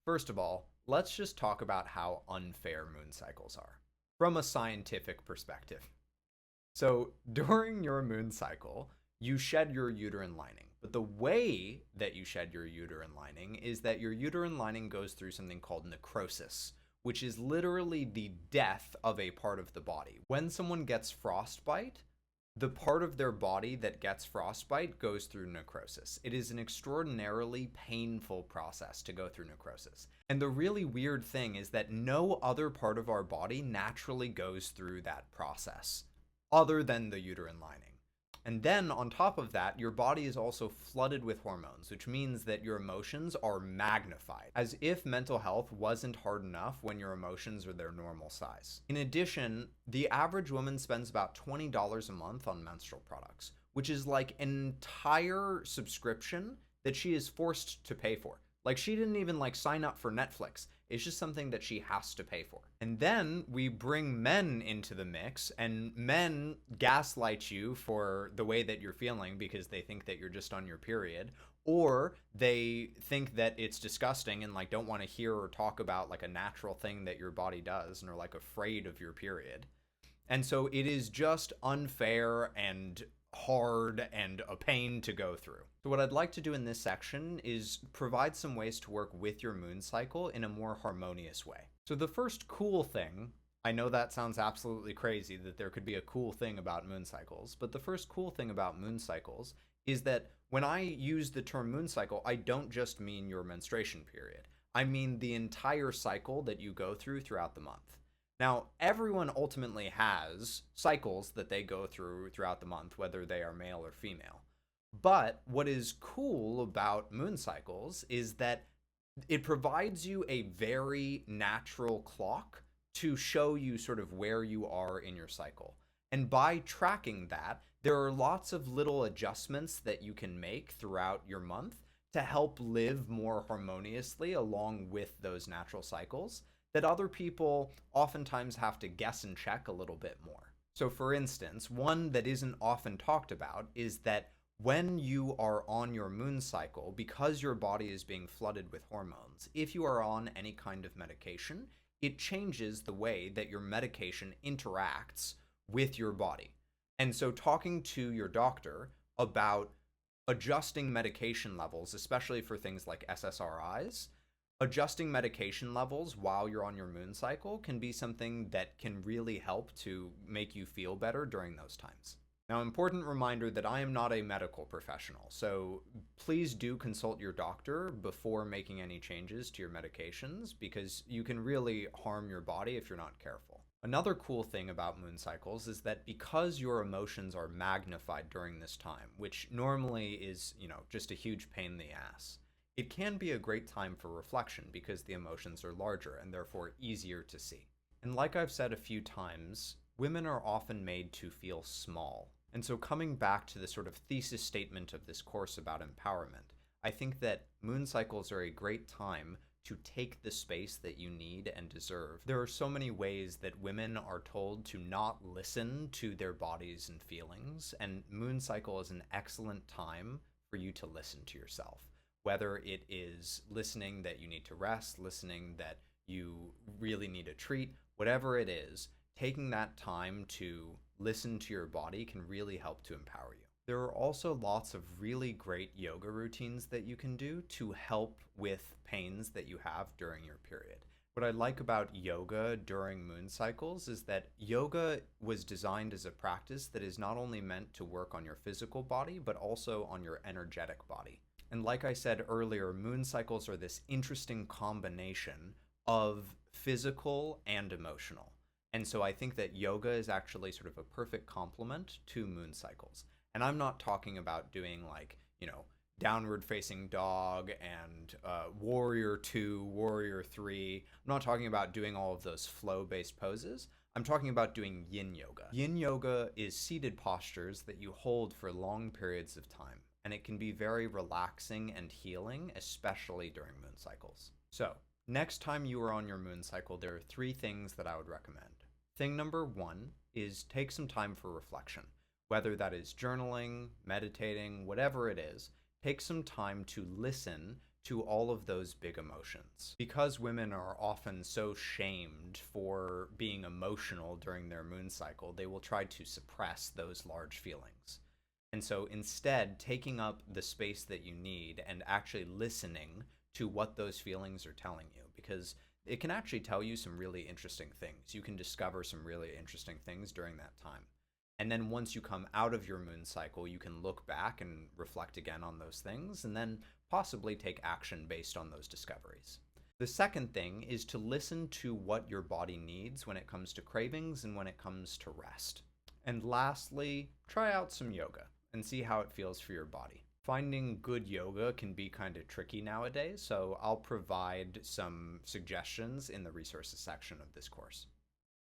First of all, let's just talk about how unfair moon cycles are from a scientific perspective. So, during your moon cycle, you shed your uterine lining. But the way that you shed your uterine lining is that your uterine lining goes through something called necrosis, which is literally the death of a part of the body. When someone gets frostbite, the part of their body that gets frostbite goes through necrosis. It is an extraordinarily painful process to go through necrosis. And the really weird thing is that no other part of our body naturally goes through that process other than the uterine lining. And then on top of that, your body is also flooded with hormones, which means that your emotions are magnified, as if mental health wasn't hard enough when your emotions are their normal size. In addition, the average woman spends about $20 a month on menstrual products, which is like an entire subscription that she is forced to pay for. Like, she didn't even sign up for Netflix. It's just something that she has to pay for. And then we bring men into the mix, and men gaslight you for the way that you're feeling because they think that you're just on your period, or they think that it's disgusting and don't want to hear or talk about a natural thing that your body does, and are afraid of your period. And so it is just unfair and hard and a pain to go through. So what I'd like to do in this section is provide some ways to work with your moon cycle in a more harmonious way. So the first cool thing, I know that sounds absolutely crazy that there could be a cool thing about moon cycles, but the first cool thing about moon cycles is that when I use the term moon cycle, I don't just mean your menstruation period. I mean the entire cycle that you go through throughout the month. Now, everyone ultimately has cycles that they go through throughout the month, whether they are male or female. But what is cool about moon cycles is that it provides you a very natural clock to show you sort of where you are in your cycle. And by tracking that, there are lots of little adjustments that you can make throughout your month to help live more harmoniously along with those natural cycles that other people oftentimes have to guess and check a little bit more. So for instance, one that isn't often talked about is that when you are on your moon cycle, because your body is being flooded with hormones, if you are on any kind of medication, it changes the way that your medication interacts with your body. And so talking to your doctor about adjusting medication levels, especially for things like SSRIs, adjusting medication levels while you're on your moon cycle can be something that can really help to make you feel better during those times. Now, important reminder that I am not a medical professional, so please do consult your doctor before making any changes to your medications, because you can really harm your body if you're not careful. Another cool thing about moon cycles is that because your emotions are magnified during this time, which normally is, just a huge pain in the ass, it can be a great time for reflection because the emotions are larger and therefore easier to see. And like I've said a few times, women are often made to feel small. And so coming back to the sort of thesis statement of this course about empowerment, I think that moon cycles are a great time to take the space that you need and deserve. There are so many ways that women are told to not listen to their bodies and feelings, and moon cycle is an excellent time for you to listen to yourself. Whether it is listening that you need to rest, listening that you really need a treat, whatever it is, taking that time to listen to your body can really help to empower you. There are also lots of really great yoga routines that you can do to help with pains that you have during your period. What I like about yoga during moon cycles is that yoga was designed as a practice that is not only meant to work on your physical body, but also on your energetic body. And like I said earlier, moon cycles are this interesting combination of physical and emotional. And so I think that yoga is actually sort of a perfect complement to moon cycles. And I'm not talking about doing downward facing dog and warrior 2, warrior 3. I'm not talking about doing all of those flow-based poses. I'm talking about doing yin yoga. Yin yoga is seated postures that you hold for long periods of time, and it can be very relaxing and healing, especially during moon cycles. So, next time you are on your moon cycle, there are 3 things that I would recommend. Thing number 1 is take some time for reflection. Whether that is journaling, meditating, whatever it is, take some time to listen to all of those big emotions. Because women are often so shamed for being emotional during their moon cycle, they will try to suppress those large feelings. And so instead, taking up the space that you need and actually listening to what those feelings are telling you, because it can actually tell you some really interesting things. You can discover some really interesting things during that time. And then once you come out of your moon cycle, you can look back and reflect again on those things and then possibly take action based on those discoveries. The second thing is to listen to what your body needs when it comes to cravings and when it comes to rest. And lastly, try out some yoga and see how it feels for your body. Finding good yoga can be kind of tricky nowadays, so I'll provide some suggestions in the resources section of this course.